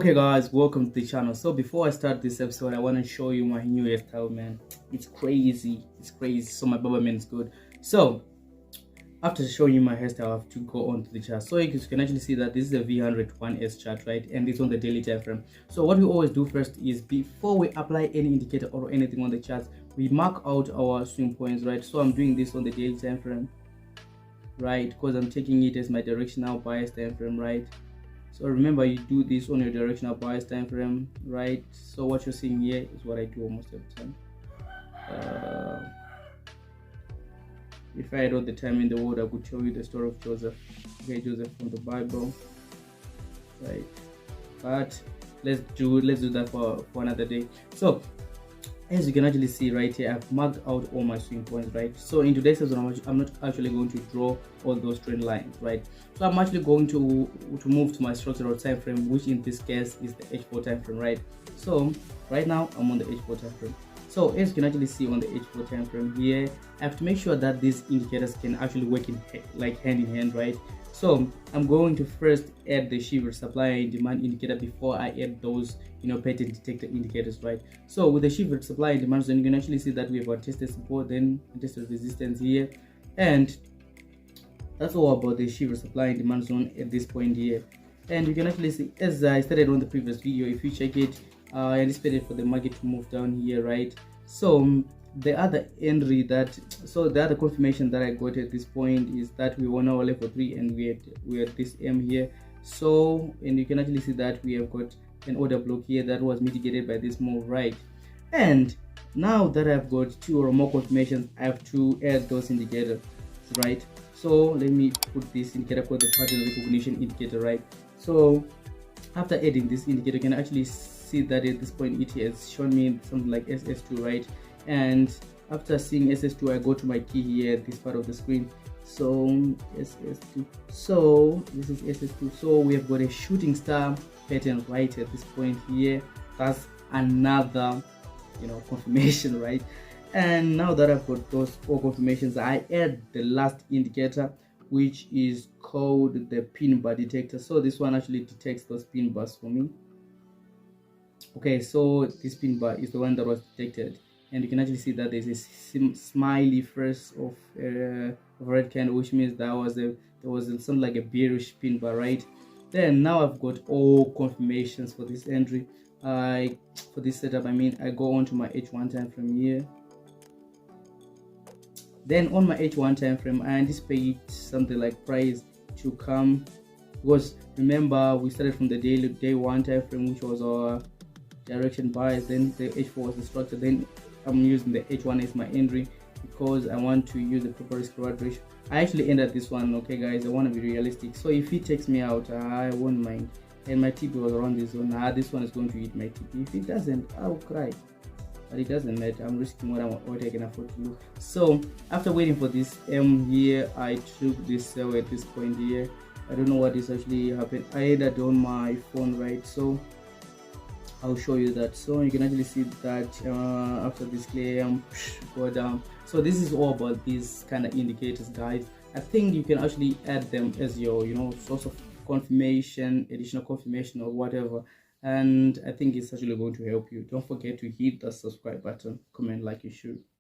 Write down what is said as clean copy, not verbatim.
Okay guys, welcome to the channel. So before I start this episode, I want to show you my new hairstyle, man. It's crazy, so my barber man is good. So after showing you my hairstyle, I have to go on to the chart. So you can actually see that this is a V101S chart, right? And it's on the daily time frame. So what we always do first is, before we apply any indicator or anything on the charts, we mark out our swing points, right? So I'm doing this on the daily time frame, right? Because I'm taking it as my directional bias time frame, right? So remember, you do this on your directional bias time frame, right? So what you're seeing here is what I do almost every time. If I had all the time in the world, I could show you the story of Joseph. Okay, Joseph from the Bible, right? But let's do that for another day. So as you can actually see right here, I've marked out all my swing points, right? So in today's session, I'm not actually going to draw all those trend lines, right? So I'm actually going to move to my structural time frame, which in this case is the H4 time frame, right? So right now I'm on the H4 time frame. So as you can actually see on the H4 time frame here, I have to make sure that these indicators can actually work in hand in hand, right? So I'm going to first add the shiver supply and demand indicator before I add those pattern detector indicators, right? So with the shiver supply and demand zone, you can actually see that we have our tested support, then tested resistance here, and that's all about the shiver supply and demand zone at this point here. And you can actually see, as I started on the previous video, if you check it, I anticipated for the market to move down here, right? So the other confirmation that I got at this point is that we won our level 3 and we had this M here. So, and you can actually see that we have got an order block here that was mitigated by this move, right? And now that I've got 2 or more confirmations, I have to add those indicators, right? So let me put this indicator called the pattern recognition indicator, right? So after adding this indicator, you can actually see that at this point it has shown me something like SS2, right? And after seeing SS2, I go to my key here at this part of the screen. So SS2, so this is SS2. So we have got a shooting star pattern right at this point here. That's another confirmation, right? And now that I've got those 4 confirmations, I add the last indicator, which is called the pin bar detector. So this one actually detects those pin bars for me. Okay, so this pin bar is the one that was detected, and you can actually see that there's a smiley first of a red candle, which means there was something like a bearish pin bar, right? Then now I've got all confirmations for this entry. For this setup, I go on to my H1 time frame here. Then on my H1 time frame, I anticipate something like price to come, because remember we started from the day 1 time frame, which was our direction bias. Then the H4 was the structure. Then I'm using the H1 as my entry because I want to use the proper risk reward ratio. I actually ended this one, okay guys, I want to be realistic. So if it takes me out, I won't mind. And my TP was around this zone. This one is going to hit my TP. If it doesn't, I'll cry. But it doesn't matter, I'm risking what I can afford to lose. So after waiting for this M here, I took this sell at this point here. I don't know what is actually happened. I added on my phone, right? So I'll show you that. So you can actually see that after this clear go down. So this is all about these kind of indicators, guys. I think you can actually add them as your source of confirmation, additional confirmation, or whatever. And I think it's actually going to help you. Don't forget to hit the subscribe button, comment like you should.